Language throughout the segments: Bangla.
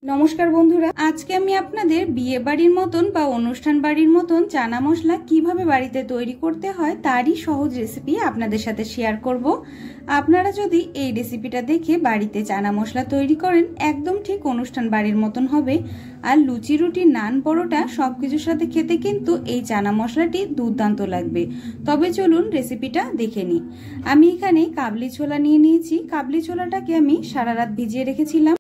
নমস্কার বন্ধুরা, আজকে আমি আপনাদের বিয়ে বাড়ির মতন বা অনুষ্ঠান বাড়ির মতন চানা মশলা কিভাবে বাড়িতে তৈরি করতে হয় তারই সহজ রেসিপি আপনাদের সাথে শেয়ার করব। আপনারা যদি এই রেসিপিটা দেখে বাড়িতে চানা মশলা তৈরি করেন, একদম ঠিক অনুষ্ঠান বাড়ির মতন হবে। আর লুচি, রুটি, নান, পরোটা সবকিছুর সাথে খেতে কিন্তু এই চানা মশলাটি দুর্দান্ত লাগবে। তবে চলুন রেসিপিটা দেখে নিই। আমি এখানে কাবলি ছোলা নিয়ে নিয়েছি। কাবলি ছোলাটাকে আমি সারা রাত ভিজিয়ে রেখেছিলাম।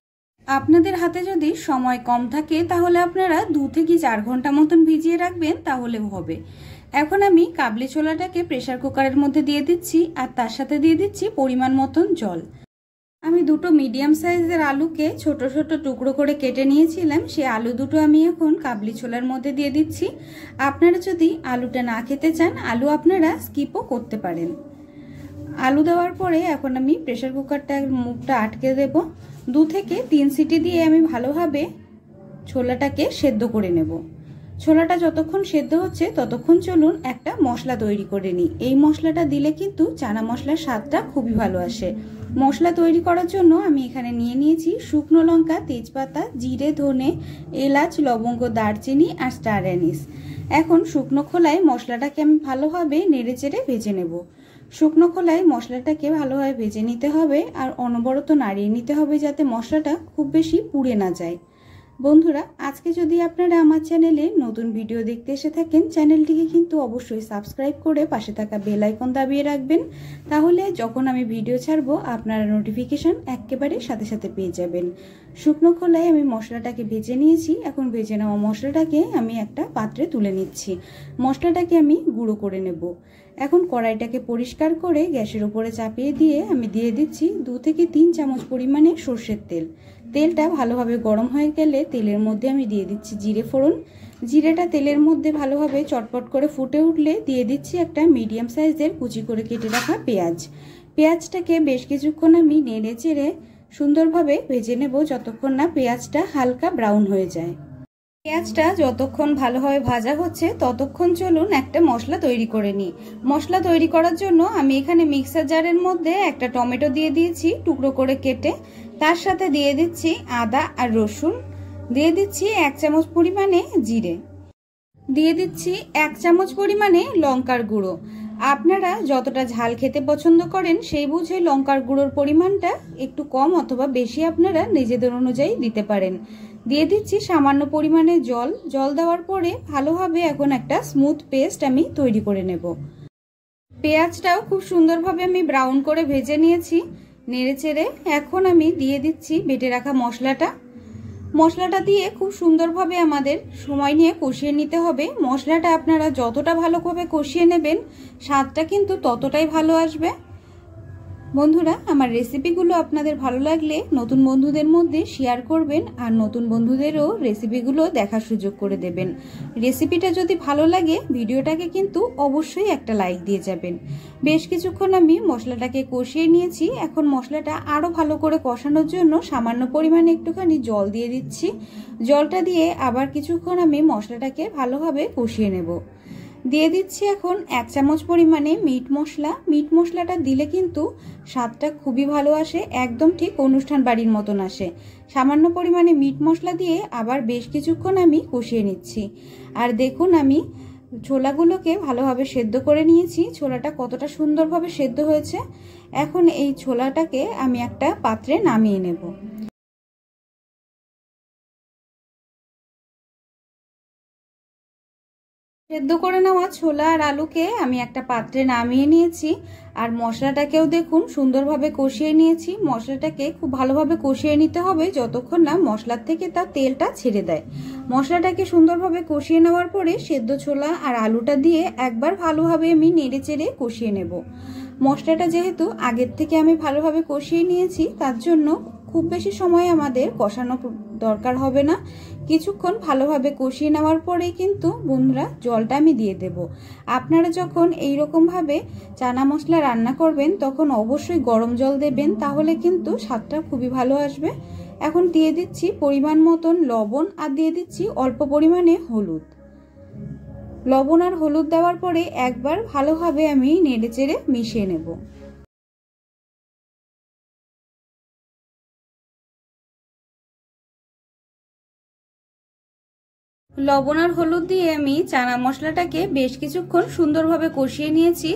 আপনাদের হাতে যদি সময় কম থাকে তাহলে আপনারা 2 থেকে 4 ঘন্টা মতন ভিজিয়ে রাখবেন, তাহলেও হবে। এখন আমি কাবলি ছোলাটাকে প্রেসার কুকারের মধ্যে দিয়ে দিচ্ছি আর তার সাথে দিয়ে দিচ্ছি পরিমাণ মতন জল। আমি দুটো মিডিয়াম সাইজের আলুকে ছোট ছোট টুকরো করে কেটে নিয়েছিলাম, সেই আলু দুটো আমি এখন কাবলি ছোলার মধ্যে দিয়ে দিচ্ছি। আপনারা যদি আলুটা না খেতে চান, আলু আপনারা স্কিপও করতে পারেন। আলু দেওয়ার পরে এখন আমি প্রেসার কুকারটার মুখটা আটকে দেব। 2 থেকে 3 সিটি দিয়ে আমি ভালোভাবে ছোলাটাকে সেদ্ধ করে নেব। ছোলাটা যতক্ষণ সেদ্ধ হচ্ছে ততক্ষণ চলুন একটা মশলা তৈরি করে নিই। এই মশলাটা দিলে কিন্তু চানা মশলার স্বাদটা খুবই ভালো আসে। মশলা তৈরি করার জন্য আমি এখানে নিয়ে নিয়েছি শুকনো লঙ্কা, তেজপাতা, জিরে, ধনে, এলাচ, লবঙ্গ, দারচিনি আর স্টার অ্যানিস। এখন শুকনো খোলায় মশলাটাকে আমি ভালোভাবে নেড়েচেড়ে ভেজে নেব। শুকনো খোলায় মশলাটাকে ভালোভাবে ভেজে নিতে হবে আর অনবরত নাড়িয়ে নিতে হবে যাতে মশলাটা খুব বেশি পুড়ে না যায়। বন্ধুরা, আজকে যদি আপনারা আমার চ্যানেলে নতুন ভিডিও দেখতে এসে থাকেন, চ্যানেলটিকে কিন্তু অবশ্যই সাবস্ক্রাইব করে পাশে থাকা বেল আইকন দাবিয়ে রাখবেন। তাহলে যখন আমি ভিডিও ছাড়বো আপনারা নোটিফিকেশন একেবারে সাথে সাথে পেয়ে যাবেন। শুকনো খোলায় আমি মশলাটাকে ভেজে নিয়েছি। এখন ভেজে নেওয়া মশলাটাকে আমি একটা পাত্রে তুলে নিচ্ছি। মশলাটাকে আমি গুঁড়ো করে নেব। এখন কড়াইটাকে পরিষ্কার করে গ্যাসের উপরে চাপিয়ে দিয়ে আমি দিয়ে দিচ্ছি 2 থেকে 3 চামচ পরিমাণে সর্ষের তেল। তেলটা ভালোভাবে গরম হয়ে গেলে তেলের মধ্যে আমি দিয়ে দিচ্ছি জিরে ফোড়ন। জিরেটা তেলের মধ্যে ভালোভাবে চটপট করে ফুটে উঠলে দিয়ে দিচ্ছি একটা মিডিয়াম সাইজের কুচি করে কেটে রাখা পেঁয়াজ। পেঁয়াজটাকে বেশ কিছুক্ষণ আমি নেড়ে চেড়ে সুন্দরভাবে ভেজে নেব যতক্ষণ না পেঁয়াজটা হালকা ব্রাউন হয়ে যায়। পেঁয়াজটা যতক্ষণ ভালোভাবে ভাজা হচ্ছে ততক্ষণ চলুন একটা মশলা তৈরি করে নিই। মশলা তৈরি করার জন্য আমি এখানে মিক্সার জারের মধ্যে একটা টমেটো দিয়ে দিয়েছি টুকরো করে কেটে। তার সাথে দিয়ে দিচ্ছি আদা আর রসুন, দিয়ে দিচ্ছি 1 চামচ পরিমাণে জিরে, দিয়ে দিচ্ছি 1 চামচ পরিমাণে লঙ্কার গুঁড়ো। আপনারা যতটা ঝাল খেতে পছন্দ করেন সেই বুঝে লঙ্কার গুঁড়োর পরিমাণটা একটু কম অথবা বেশি আপনারা নিজেদের অনুযায়ী দিতে পারেন। দিয়ে দিচ্ছি সামান্য পরিমাণে জল। জল দেওয়ার পরে ভালোভাবে এখন একটা স্মুথ পেস্ট আমি তৈরি করে নেব। পেঁয়াজটাও খুব সুন্দরভাবে আমি ব্রাউন করে ভেজে নিয়েছি নেড়েচেড়ে। এখন আমি দিয়ে দিচ্ছি বেটে রাখা মশলাটা। মশলাটা দিয়ে খুব সুন্দরভাবে আমাদের সময় নিয়ে কষিয়ে নিতে হবে। মশলাটা আপনারা যতটা ভালোভাবে কষিয়ে নেবেন স্বাদটা কিন্তু ততটাই ভালো আসবে। বন্ধুরা, আমার রেসিপিগুলো আপনাদের ভালো লাগলে নতুন বন্ধুদের মধ্যে শেয়ার করবেন আর নতুন বন্ধুদেরও রেসিপিগুলো দেখার সুযোগ করে দেবেন। রেসিপিটা যদি ভালো লাগে ভিডিওটাকে কিন্তু অবশ্যই একটা লাইক দিয়ে যাবেন। বেশ কিছুক্ষণ আমি মশলাটাকে কষিয়ে নিয়েছি। এখন মশলাটা আরো ভালো করে কষানোর জন্য সামান্য পরিমাণে একটুখানি জল দিয়ে দিচ্ছি। জলটা দিয়ে আবার কিছুক্ষণ আমি মশলাটাকে ভালোভাবে কষিয়ে নেব। দিয়ে দিচ্ছি এখন 1 চামচ পরিমাণে মিট মশলা। মিট মশলাটা দিলে কিন্তু স্বাদটা খুবই ভালো আসে, একদম ঠিক অনুষ্ঠান বাড়ির মতন আসে। সামান্য পরিমাণে মিট মশলা দিয়ে আবার বেশ কিছুক্ষণ আমি কষিয়ে নিচ্ছি। আর দেখুন আমি ছোলাগুলোকে ভালোভাবে সেদ্ধ করে নিয়েছি। ছোলাটা কতটা সুন্দরভাবে সেদ্ধ হয়েছে। এখন এই ছোলাটাকে আমি একটা পাত্রে নামিয়ে নেব। সেদ্ধ করে নেওয়া ছোলা আর আলুকে আমি একটা পাত্রে নামিয়ে নিয়েছি। আর মশলাটাকেও দেখুন সুন্দরভাবে কষিয়ে নিয়েছি। মশলাটাকে খুব ভালোভাবে কষিয়ে নিতে হবে যতক্ষণ না মশলার থেকে তার তেলটা ছেড়ে দেয়। মশলাটাকে সুন্দরভাবে কষিয়ে নেওয়ার পরে সেদ্ধ ছোলা আর আলুটা দিয়ে একবার ভালোভাবে আমি নেড়ে চেড়ে কষিয়ে নেব। মশলাটা যেহেতু আগের থেকে আমি ভালোভাবে কষিয়ে নিয়েছি তার জন্য খুব বেশি সময় আমাদের কষানো দরকার হবে না। কিছুক্ষণ ভালোভাবে কষিয়ে নেওয়ার পরেই কিন্তু বন্ধুরা জলটা আমি দিয়ে দেব। আপনারা যখন এই রকম ভাবে চানা মশলা রান্না করবেন তখন অবশ্যই গরম জল দেবেন, তাহলে কিন্তু স্বাদটা খুবই ভালো আসবে। এখন দিয়ে দিচ্ছি পরিমাণ মতন লবণ আর দিয়ে দিচ্ছি অল্প পরিমাণে হলুদ। লবণ আর হলুদ দেওয়ার পরে একবার ভালোভাবে আমি নেড়েচেড়ে মিশিয়ে নেব। লবণ আর হলুদ দিয়ে আমি চানা মশলাটাকে বেশ কিছুক্ষণ সুন্দরভাবে কষিয়ে নিয়েছি।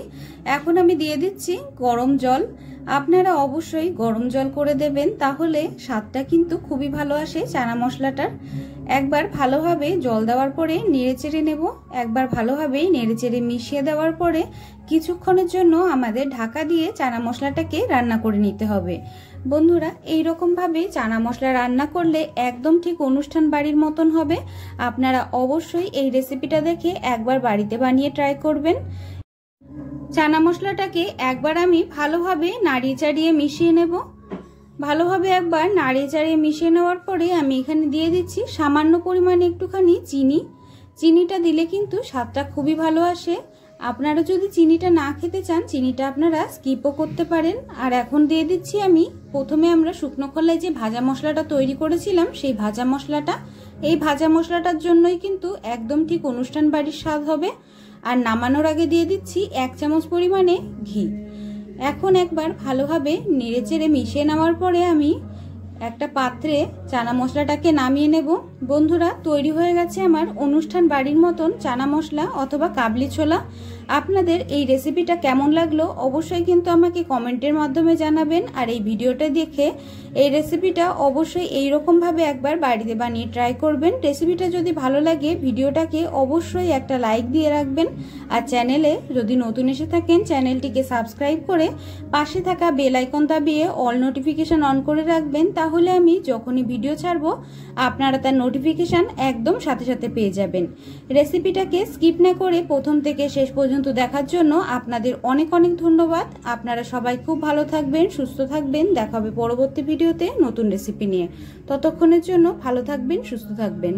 এখন আমি দিয়ে দিচ্ছি গরম জল। আপনারা অবশ্যই গরম জল করে দেবেন, তাহলে স্বাদটা কিন্তু খুবই ভালো আসে চানা মশলাটার। একবার ভালোভাবে জল দেওয়ার পরে নেড়েচেড়ে নেব। একবার ভালোভাবে নেড়েচেড়ে মিশিয়ে দেওয়ার পরে কিছুক্ষণের জন্য আমাদের ঢাকা দিয়ে চানা মশলাটাকে রান্না করে নিতে হবে। বন্ধুরা, এই রকম ভাবে চানা মশলা রান্না করলে একদম ঠিক অনুষ্ঠান বাড়ির মতন হবে। আপনারা অবশ্যই এই রেসিপিটা দেখে একবার বাড়িতে বানিয়ে ট্রাই করবেন। চানা মশলাটাকে একবার আমি ভালোভাবে নাড়িয়ে চাড়িয়ে মিশিয়ে নেব। ভালোভাবে একবার নাড়িয়ে চাড়িয়ে মিশিয়ে নেওয়ার পরে আমি এখানে দিয়ে দিচ্ছি সামান্য পরিমাণে একটুখানি চিনি। চিনিটা দিলে কিন্তু স্বাদটা খুবই ভালো আসে। আপনারা যদি চিনিটা না খেতে চান, চিনিটা আপনারা স্কিপও করতে পারেন। আর এখন দিয়ে দিচ্ছি আমি প্রথমে আমরা শুকনো খোলায় যে ভাজা মশলাটা তৈরি করেছিলাম, সেই ভাজা মশলাটা। এই ভাজা মশলাটার জন্যই কিন্তু একদম ঠিক অনুষ্ঠান বাড়ির স্বাদ হবে। আর নামানোর আগে দিয়ে দিচ্ছি 1 চামচ পরিমাণে ঘি। এখন একবার ভালোভাবে নেড়েচেড়ে মিশিয়ে নেওয়ার পরে আমি একটা পাত্রে চানা মশলাটাকে নামিয়ে নেব। বন্ধুরা, তৈরি হয়ে গেছে আমার অনুষ্ঠান বাড়ির মতন চানা মশলা অথবা কাবলি ছোলা। আপনাদের এই রেসিপিটা কেমন লাগলো অবশ্যই কিন্তু আমাকে কমেন্টের মাধ্যমে জানাবেন। আর এই ভিডিওটা দেখে এই রেসিপিটা অবশ্যই এইরকম ভাবে একবার বাড়িতে বানিয়ে ট্রাই করবেন। রেসিপিটা যদি ভালো লাগে ভিডিওটাকে অবশ্যই একটা লাইক দিয়ে রাখবেন। আর চ্যানেলে যদি নতুন এসে থাকেন চ্যানেলটিকে সাবস্ক্রাইব করে পাশে থাকা বেল আইকন দাবিয়ে অল নোটিফিকেশন অন করে রাখবেন। তাহলে আমি যখনই ভিডিও ছাড়বো আপনারা তার নোটিফিকেশন একদম সাথে সাথে পেয়ে যাবেন। রেসিপিটাকে স্কিপ না করে প্রথম থেকে শেষ পর্যন্ত দেখার জন্য আপনাদের অনেক অনেক ধন্যবাদ। আপনারা সবাই খুব ভালো থাকবেন, সুস্থ থাকবেন। দেখা হবে পরবর্তী ভিডিওতে নতুন রেসিপি নিয়ে। ততক্ষণের জন্য ভালো থাকবেন, সুস্থ থাকবেন।